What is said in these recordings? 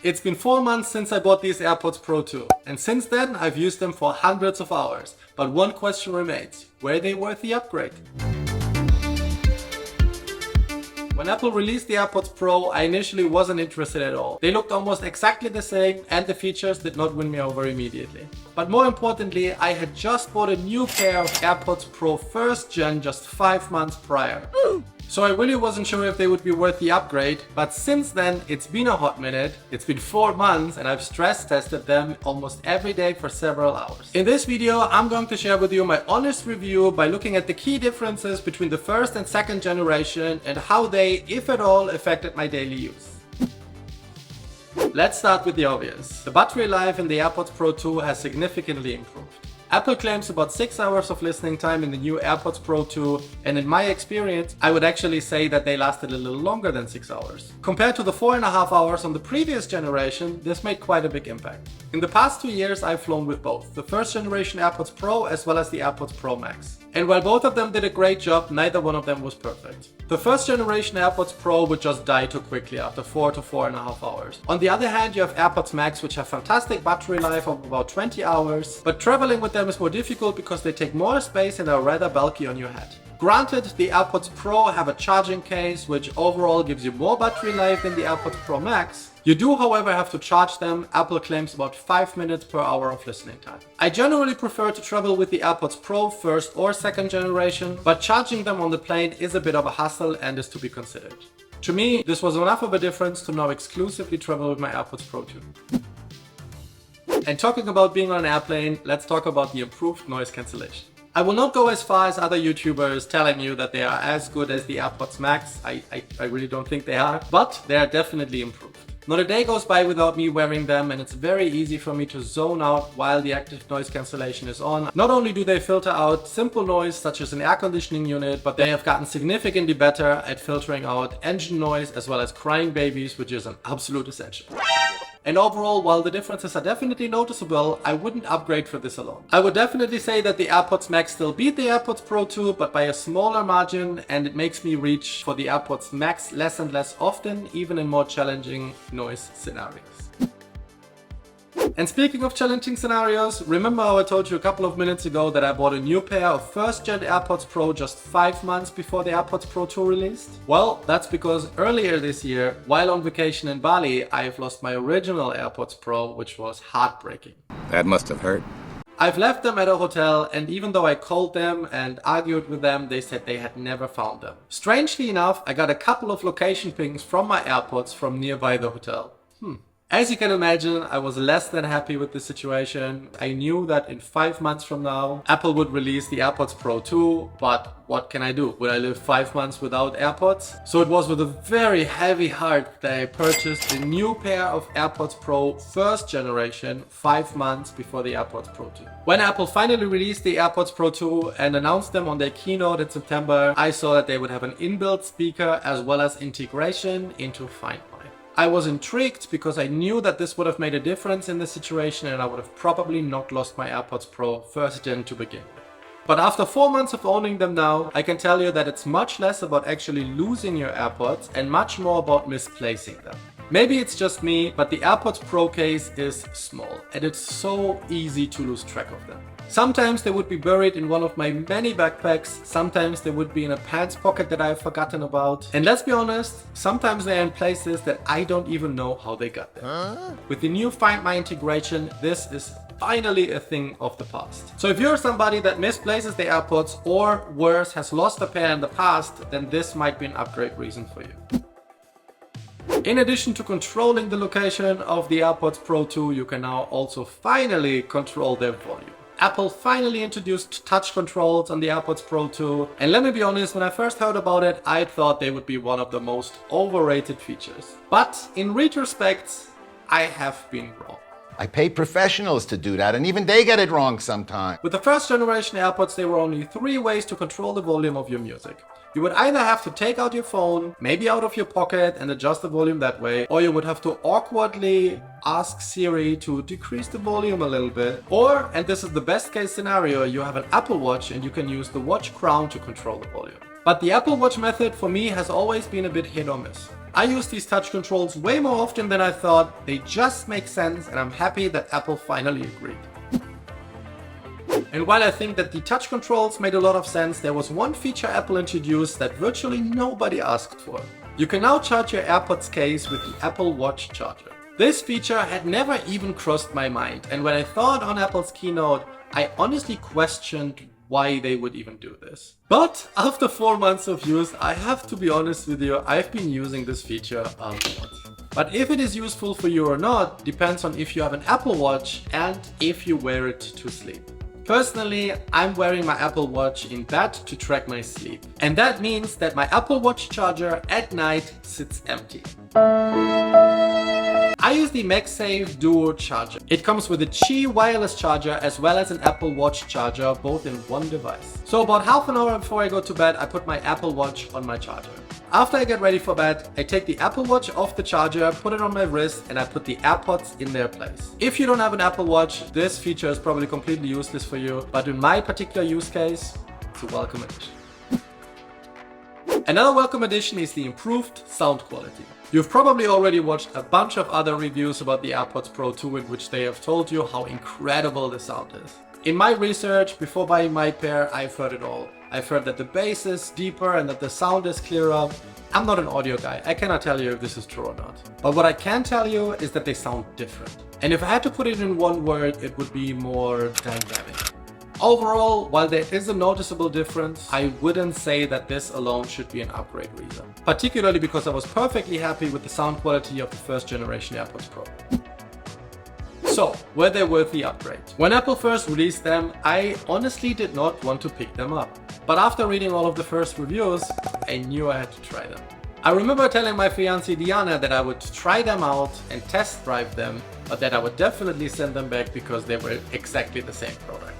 It's been 4 months since I bought these AirPods Pro 2, and since then I've used them for hundreds of hours. But one question remains: were they worth the upgrade? When Apple released the AirPods Pro, I initially wasn't interested at all. They looked almost exactly the same and the features did not win me over immediately. But more importantly, I had just bought a new pair of AirPods Pro 1st gen just 5 months prior. So I really wasn't sure if they would be worth the upgrade, but since then it's been a hot minute, it's been 4 months and I've stress tested them almost every day for several hours. In this video I'm going to share with you my honest review by looking at the key differences between the first and second generation and how they, if at all, affected my daily use. Let's start with the obvious. The battery life in the AirPods Pro 2 has significantly improved. Apple claims about 6 hours of listening time in the new AirPods Pro 2, and in my experience, I would actually say that they lasted a little longer than 6 hours. Compared to the 4.5 hours on the previous generation, this made quite a big impact. In the past 2 years, I've flown with both, the first generation AirPods Pro as well as the AirPods Pro Max. And while both of them did a great job, neither one of them was perfect. The first generation AirPods Pro would just die too quickly after 4 to 4.5 hours. On the other hand, you have AirPods Max, which have fantastic battery life of about 20 hours, but traveling with them is more difficult because they take more space and are rather bulky on your head. Granted, the AirPods Pro have a charging case, which overall gives you more battery life than the AirPods Pro Max. You do, however, have to charge them. Apple claims about 5 minutes per hour of listening time. I generally prefer to travel with the AirPods Pro 1st or 2nd generation, but charging them on the plane is a bit of a hassle and is to be considered. To me, this was enough of a difference to now exclusively travel with my AirPods Pro 2. And talking about being on an airplane, let's talk about the improved noise cancellation. I will not go as far as other YouTubers telling you that they are as good as the AirPods Max. I really don't think they are, but they are definitely improved. Not a day goes by without me wearing them, and it's very easy for me to zone out while the active noise cancellation is on. Not only do they filter out simple noise such as an air conditioning unit, but they have gotten significantly better at filtering out engine noise as well as crying babies, which is an absolute essential. And overall, while the differences are definitely noticeable, I wouldn't upgrade for this alone. I would definitely say that the AirPods Max still beat the AirPods Pro 2, but by a smaller margin, and it makes me reach for the AirPods Max less and less often, even in more challenging noise scenarios. And speaking of challenging scenarios, remember how I told you a couple of minutes ago that I bought a new pair of 1st gen AirPods Pro just 5 months before the AirPods Pro 2 released? Well, that's because earlier this year, while on vacation in Bali, I have lost my original AirPods Pro, which was heartbreaking. That must have hurt. I've left them at a hotel, and even though I called them and argued with them, they said they had never found them. Strangely enough, I got a couple of location pings from my AirPods from nearby the hotel. As you can imagine, I was less than happy with the situation. I knew that in 5 months from now, Apple would release the AirPods Pro 2, but what can I do? Would I live 5 months without AirPods? So it was with a very heavy heart that I purchased a new pair of AirPods Pro 1st generation 5 months before the AirPods Pro 2. When Apple finally released the AirPods Pro 2 and announced them on their keynote in September, I saw that they would have an inbuilt speaker as well as integration into FindMy. I was intrigued because I knew that this would have made a difference in the situation and I would have probably not lost my AirPods Pro 1st gen to begin with. But after 4 months of owning them now, I can tell you that it's much less about actually losing your AirPods and much more about misplacing them. Maybe it's just me, but the AirPods Pro case is small and it's so easy to lose track of them. Sometimes they would be buried in one of my many backpacks, sometimes they would be in a pants pocket that I've forgotten about. And let's be honest, sometimes they're in places that I don't even know how they got there. With the new FindMy integration, this is finally a thing of the past. So if you're somebody that misplaces the AirPods or worse, has lost a pair in the past, then this might be an upgrade reason for you. In addition to controlling the location of the AirPods Pro 2, you can now also finally control their volume. Apple finally introduced touch controls on the AirPods Pro 2, and let me be honest, when I first heard about it, I thought they would be one of the most overrated features. But in retrospect, I have been wrong. I pay professionals to do that, and even they get it wrong sometimes. With the 1st generation AirPods, there were only 3 ways to control the volume of your music. You would either have to take out your phone, maybe out of your pocket, and adjust the volume that way, or you would have to awkwardly ask Siri to decrease the volume a little bit. Or, and this is the best case scenario, you have an Apple Watch and you can use the watch crown to control the volume. But the Apple Watch method for me has always been a bit hit or miss. I use these touch controls way more often than I thought. They just make sense, and I'm happy that Apple finally agreed. And while I think that the touch controls made a lot of sense, there was one feature Apple introduced that virtually nobody asked for. You can now charge your AirPods case with the Apple Watch charger. This feature had never even crossed my mind, and when I thought on Apple's keynote, I honestly questioned why they would even do this. But after 4 months of use, I have to be honest with you, I've been using this feature a lot. But if it is useful for you or not depends on if you have an Apple Watch and if you wear it to sleep. Personally, I'm wearing my Apple Watch in bed to track my sleep. And that means that my Apple Watch charger at night sits empty. I use the MagSafe Duo charger. It comes with a Qi wireless charger as well as an Apple Watch charger, both in one device. So about half an hour before I go to bed, I put my Apple Watch on my charger. After I get ready for bed, I take the Apple Watch off the charger, put it on my wrist, and I put the AirPods in their place. If you don't have an Apple Watch, this feature is probably completely useless for you, but in my particular use case, it's a welcome addition. Another welcome addition is the improved sound quality. You've probably already watched a bunch of other reviews about the AirPods Pro 2 in which they have told you how incredible the sound is. In my research, before buying my pair, I've heard it all. I've heard that the bass is deeper and that the sound is clearer. I'm not an audio guy, I cannot tell you if this is true or not. But what I can tell you is that they sound different. And if I had to put it in one word, it would be more dynamic. Overall, while there is a noticeable difference, I wouldn't say that this alone should be an upgrade reason. Particularly because I was perfectly happy with the sound quality of the first generation AirPods Pro. So, were they worth the upgrade? When Apple first released them, I honestly did not want to pick them up. But after reading all of the first reviews, I knew I had to try them. I remember telling my fiancée Diana that I would try them out and test drive them, but that I would definitely send them back because they were exactly the same product.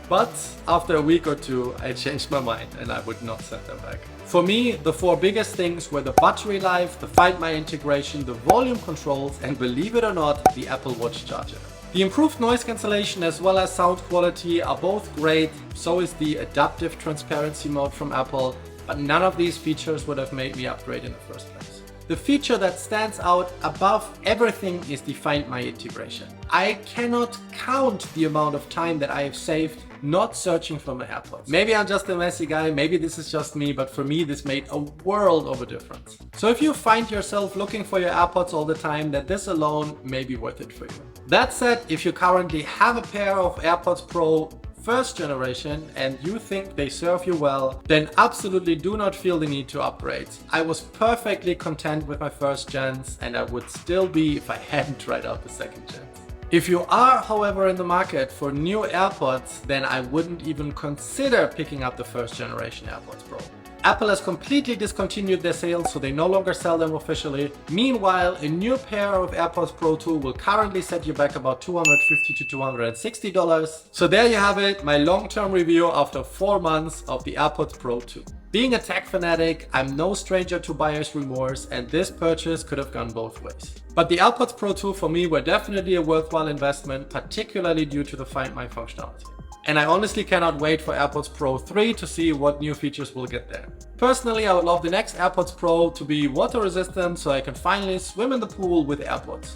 But after a week or two, I changed my mind and I would not send them back. For me, the 4 biggest things were the battery life, the FindMy integration, the volume controls, and believe it or not, the Apple Watch charger. The improved noise cancellation as well as sound quality are both great, so is the adaptive transparency mode from Apple, but none of these features would have made me upgrade in the first place. The feature that stands out above everything is the FindMy integration. I cannot count the amount of time that I have saved not searching for my AirPods. Maybe I'm just a messy guy, maybe this is just me, but for me this made a world of a difference. So if you find yourself looking for your AirPods all the time, then this alone may be worth it for you. That said, if you currently have a pair of AirPods Pro first generation and you think they serve you well, then absolutely do not feel the need to upgrade. I was perfectly content with my first gens and I would still be if I hadn't tried out the second gens. If you are, however, in the market for new AirPods, then I wouldn't even consider picking up the first generation AirPods Pro. Apple has completely discontinued their sales, so they no longer sell them officially. Meanwhile, a new pair of AirPods Pro 2 will currently set you back about $250 to $260. So there you have it, my long-term review after 4 months of the AirPods Pro 2. Being a tech fanatic, I'm no stranger to buyer's remorse, and this purchase could have gone both ways. But the AirPods Pro 2 for me were definitely a worthwhile investment, particularly due to the FindMy functionality. And I honestly cannot wait for AirPods Pro 3 to see what new features we'll get there. Personally, I would love the next AirPods Pro to be water resistant so I can finally swim in the pool with AirPods.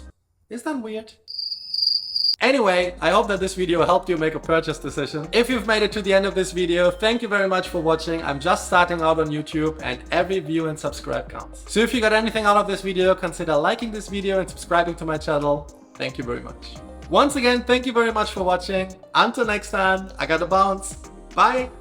Is that weird? Anyway, I hope that this video helped you make a purchase decision. If you've made it to the end of this video, thank you very much for watching. I'm just starting out on YouTube and every view and subscribe counts. So if you got anything out of this video, consider liking this video and subscribing to my channel. Thank you very much. Once again, thank you very much for watching. Until next time, I gotta bounce. Bye!